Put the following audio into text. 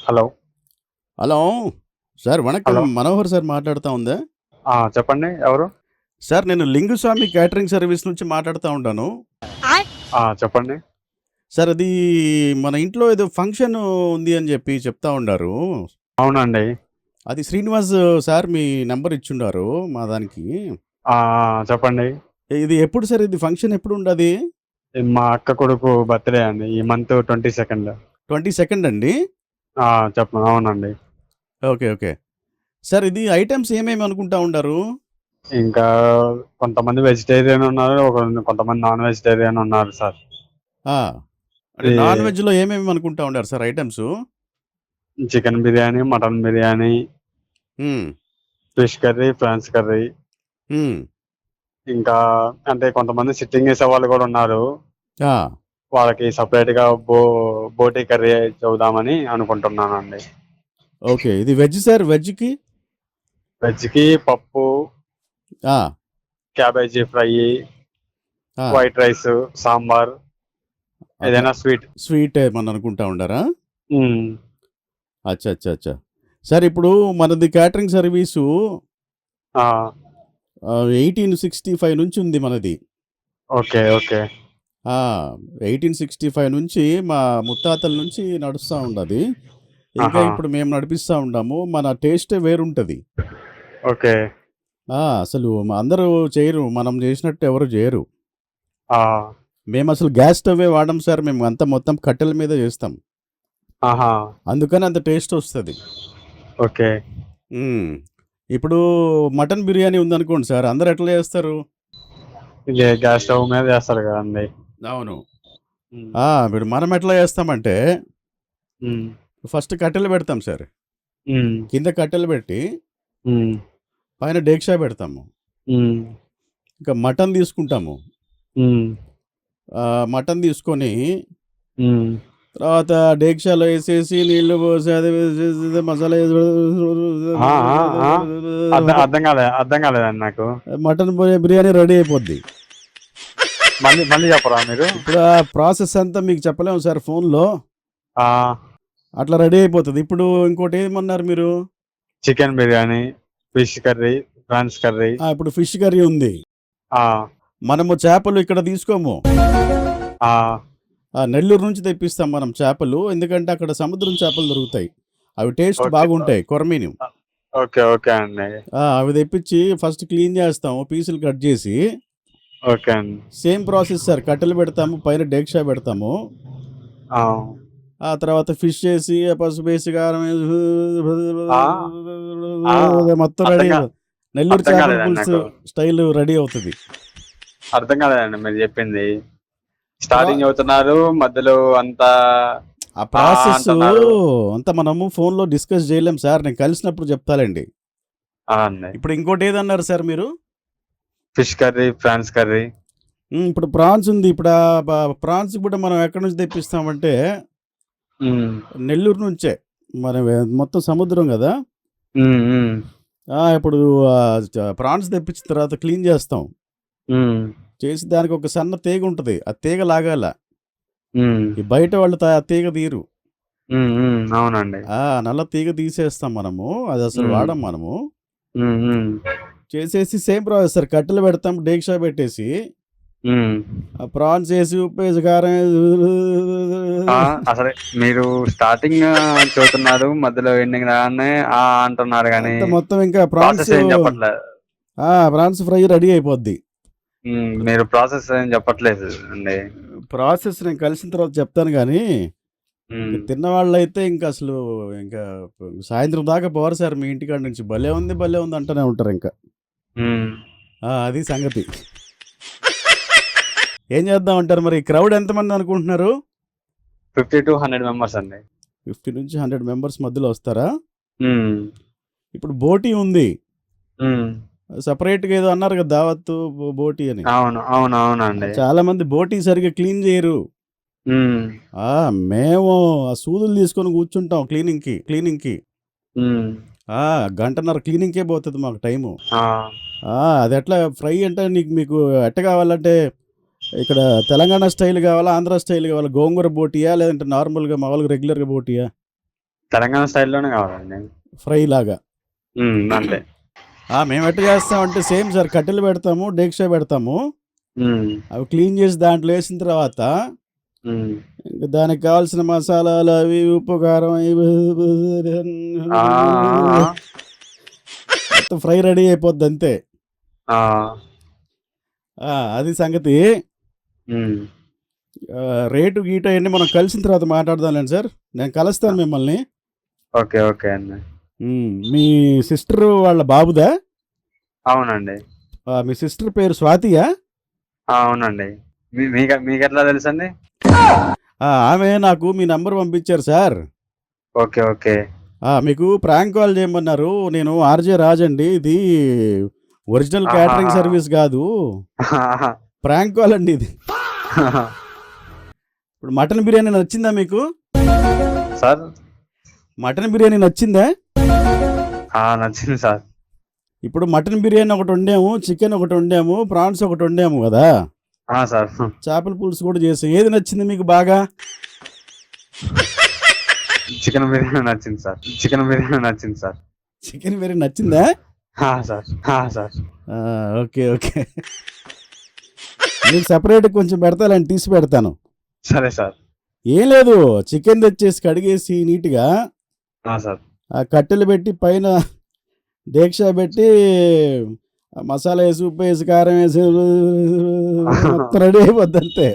Hello. Hello! Sir vanakkam. Hello. Manohar sir మాట్లాడుతా ఉందా? చెప్పండి ఎవరు? సార్ నేను లింగుస్వామి క్యాటరింగ్ సర్వీస్ నుంచి మాట్లాడుతా ఉంటాను. చెప్పండి. సార్ అది మన ఇంట్లో ఏదో ఫంక్షన్ ఉంది అని చెప్పి చెప్తా ఉండారు. అవునండి. అది శ్రీనివాస్ సార్ మీ నంబర్ ఇచ్చుండారు మా దానికి. చెప్పండి. ఇది ఎప్పుడు సార్ ఇది ఫంక్షన్ ఎప్పుడుండాది? ఇది మా అక్క కొడుకు బర్త్‌డే అండి. ఈ మంత్ 22nd. 22nd అండి? అవునండి. ఓకే. ఓకే. సార్ ఇది ఐటెమ్స్ ఏమేమి అనుకుంటా ఉండారు? ఇంకా కొంతమంది వెజిటేరియన్ ఉన్నారు. కొంతమంది నాన్ వెజిటేరియన్ ఉన్నారు సార్. అంటే ఈ నాన్ వెజ్‌లో ఏమేమి అనుకుంటా ఉండారు sir items? Chicken biryani, mutton biryani, hmm. Fish curry, prawns curry. Hmm. ఇంకా అంటే కొంతమంది సిట్టింగ్ ఏసేవాళ్ళు గూడా ఉన్నారు. ఆ! వాళ్ళకి సెపరేట్‌గా బోటీ కర్రీ చెబుదామని అనుకుంటున్నానండి. ఓకే. ఇది వెజ్ సార్ వెజ్‌కి? వెజ్‌కి పప్పు, ఆ! క్యాబేజీ ఫ్రయ్యి, ఆ! వైట్ రైసు, సాంబార్, అట్లా ఏదైనా స్వీట్. స్వీట్ ఏమన్నా అనుకుంటా ఉండారా? హ్మ్. అచ్చా! సార్ ఇప్పుడు మనది క్యాటరింగ్ సర్వీసు ఆ! 1865 నుంచి ఉంది మనది. ఓకే. ఓకే. ఆ! 1865 నుంచి మా ముత్తాతల నుంచి నడుస్తా ఉండది. ఇంకా ఆహా! ఇప్పుడు మేము నడిపిస్తా ఉండాము. మన టేస్టే వేరుంటది. ఓకే. అసలు అందరూ చేయరు. మనం చేసినట్టు ఎవరు చేయరు. ఆ! మేమసలు గ్యాస్ స్టవ్వే వాడం సార్. మేము అంతా మొత్తం కట్టెల మీద చేస్తాం. ఆహా! అందుకని అంత టేస్ట్ వస్తది. ఓకే. హ్మ్. ఇప్పుడు మటన్ బిర్యానీ ఉందనుకోండి సార్. అందరూ ఎట్లా చేస్తారు? ఇది గ్యాస్ స్టవ్ మీద చేస్తారు గదండీ! అవును. హ్మ్. ఇప్పుడు మనం ఎట్లా చేస్తామంటే, హ్మ్. ఫస్ట్ కట్టెలు పెడతాం సార్. హ్మ్. కింద కట్టెలు పెట్టి, హ్మ్. పైన డేక్షా పెడతాము. హ్మ్. ఇంకా మటన్ తీసుకుంటాము. హ్మ్. మటన్ తీసుకొని, హ్మ్. తర్వాత డేక్షాలో ఏసేసి, నీళ్లు పోసి, అది వేసేసి, మసాలా ఆ! ఆ! ఆ! అర్థం కాలేదండి నాకు. మటన్ బిర్యానీ రెడీ అయిపోద్ది. మళ్ళీ చెప్పరా మీరు? ఇప్పుడు ఆ ప్రాసెస్ అంతా మీకు చెప్పలేము సార్ ఫోన్‌లో. ఆ! అట్లా రెడీ అయిపోతది. ఇప్పుడు ఇంకోటి ఏమన్నారు మీరు? Chicken biryani, fish curry, prawns curry. ఇప్పుడు ఫిష్ కర్రీ ఉంది. ఆ! మనము చేపలు ఇక్కడ తీసుకోము. ఆ! నెల్లూరు నుంచి తెప్పిస్తాం మనం చేపలు. ఎందుకంటే అక్కడ సముద్రం చేపలు దొరుకుతాయి. అవి టేస్ట్ ఓకే. బాగుంటాయి. కొరమీను. ఓకే. ఓకే అండి. అవి తెప్పించి ఫస్ట్ క్లీన్ చేస్తాము. పీసులు కట్ చేసి. ఓకే అండి. Same process sir. కట్టెలు పెడతాము. పైన డేక్షా పెడతాము. ఆ! ఆ తర్వాత ఫిష్ ఏసి, పసుపేసి, కారం ఏసి ఆ! ఆ! మొత్తం అర్థం రెడీ. గా నెల్లూరు అర్థం చేపల కాలేదండి పులుసు నాకు. స్టైల్ రెడీ అవుతది. అర్థం కాలేదండి మీరు చెప్పింది. ప్రా స్టార్టింగ్ చెబుతున్నారు. మధ్యలో అంతా ఆ ప్రాసెస్సు అంటున్నారు. అంతా మనము ఫోన్‌లో డిస్కస్ చేయలేం సార్. నేను కలిసినప్పుడు చెప్తాలెండి. అండి. ఇప్పుడు ఇంకోటేదన్నారు సార్ మీరు? Fish curry, prawns curry. ఇప్పుడు ప్రాన్స్ ఉంది. ఇప్పుడు ప్రాన్స్ కూడా మనం ఎక్కడి నుంచి తెప్పిస్తామంటే, హ్మ్. నెల్లూరు నుంచే. మనం మొత్తం సముద్రం గదా! హ్మ్. హ్మ్. ఇప్పుడు ప్రాన్స్ తెప్పించిన తర్వాత క్లీన్ చేస్తాం. హ్మ్. చేసి దానికి ఒక సన్న తీగుంటది. ఆ తీగ లాగాల. హ్మ్. ఈ బయట వాళ్ళు ఆ తీగ తీయరు. హ్మ్. హ్మ్. అవునండి. నల్ల తీగ తీసేస్తాం మనము. అదసలు హ్మ్. వాడం మనము. హ్మ్. హ్మ్. చేసేసి సేమ్ ప్రాసెస్ సార్. కట్టెలు పెడతాం. డేక్షా పెట్టేసి, హ్మ్. ఆ ప్రాన్స్ ఏసి, ఉప్పేసి, కారం ఆ! అసలు మీరు స్టార్టింగ్ చెబుతున్నారు. మధ్యలో ఎండింగ్ రాగానే అంటున్నారు గానీ, అంతా మొత్తం ఇంకా ప్రాసెస్ ఏం చెప్పట్లే. ప్రాన్స్ ఫ్రై రెడీ అయిపోద్ది. మీరు ప్రాసెస్ ఏం చెప్పట్లేదు అండి. ప్రాసెస్ నేను కలిసిన తర్వాత చెప్తాను గానీ, ఇంక హ్మ్. తిన్నవాళ్ళైతే ఇంకసలు ఇంకా సాయంత్రం దాకా పోరు సార్ మీ ఇంటికాడ నుంచి. భలే ఉంది అంటూనే ఉంటారింక. హ్మ్. అది సంగతి. ఏం చేద్దామంటారు మరి? క్రౌడ్ ఎంతమంది అనుకుంటున్నారు? 50-100 మెంబర్స్ అండి. 50-100 మెంబర్స్ మధ్యలో వస్తారా? హ్మ్. ఇప్పుడు బోటీ ఉంది. హ్మ్. సెపరేట్‌గా ఏదో అన్నారు కదా! దావత్తు, బోటీ అని. అవునవునండి. చాలామంది బోటీ సరిగ్గా క్లీన్ చేయరు. హ్మ్. మేము ఆ సూదులు తీసుకొని కూర్చుంటాం క్లీనింగ్‌కి. హ్మ్. గంటన్నర క్లీనింగ్‌కే పోతది మాకు టైము. ఆ! అదెట్లా ఫ్రై అంటే మీకు ఎట్ట కావాలంటే, ఇక్కడ తెలంగాణ స్టైల్ కావాలా? ఆంధ్ర స్టైల్ కావాలా? గోంగూర బోటీయా? లేదంటే నార్మల్‌గా మామూలుగా రెగ్యులర్‌గా బోటీయా? తెలంగాణ స్టైల్లోనే కావాలండి. ఫ్రై లాగా. అంతే. మేము ఎట్లా చేస్తామంటే సేమ్ సార్, కట్టెలు పెడతాము, డేక్షా పెడతాము. అవి క్లీన్ చేసి దాంట్లో వేసిన తర్వాత ఇంక దానికి కావాల్సిన మసాలాలు అవి, ఉప్పు, కారం మొత్తం ఫ్రై రెడీ అయిపోద్ది అంతే. అది సంగతి. రేటు గీట అన్నీ మనం కలిసిన తర్వాత మాట్లాడదాంలేండి సార్. నేను కలుస్తాను మిమ్మల్ని. ఓకే ఓకే అండి. మీ సిస్టర్ వాళ్ళ బాబుదా? అవునండి. మీ సిస్టర్ పేరు స్వాతియా? అవునండి. మీకు ఎట్లా తెలుసండి? ఆమె నాకు మీ నంబర్ పంపించారు సార్. Okay okay. మీకు ప్రాంక్ కాల్ చేయమన్నారు. నేను ఆర్జే రాజ్ అండి, ఇది ఒరిజినల్ క్యాటరింగ్ సర్వీస్ కాదు, ప్రాంక్ కాల్ అండి ఇది. ఇప్పుడు మటన్ బిర్యానీ నచ్చిందా మీకు సార్? మటన్ బిర్యానీ నచ్చిందా? నచ్చింది సార్. ఇప్పుడు మటన్ బిర్యానీ ఒకటి వండాము, చికెన్ ఒకటి వండాము, ప్రాన్స్ ఒకటి వండాము కదా సార్. చేపల పులుసు కూడా చేసాం. ఏది నచ్చింది మీకు బాగా? చికెన్ బిర్యానీ నచ్చింది సార్. చికెన్ బిర్యానీ నచ్చింది సార్. చికెన్ బిర్యానీ నచ్చిందా? సార్. సార్. Okay okay. మీకు సపరేట్ కొంచెం పెడతానండి, తీసి పెడతాను. సరే సార్. ఏం లేదు, చికెన్ తెచ్చేసి కడిగేసి నీట్గా సార్ ఆ కట్టెలు పెట్టి పైన దీక్ష పెట్టి మసాలా వేసి, ఉప్పు వేసి, కారం వేసి మొత్తం రెడీ అయిపోద్ది అంతే.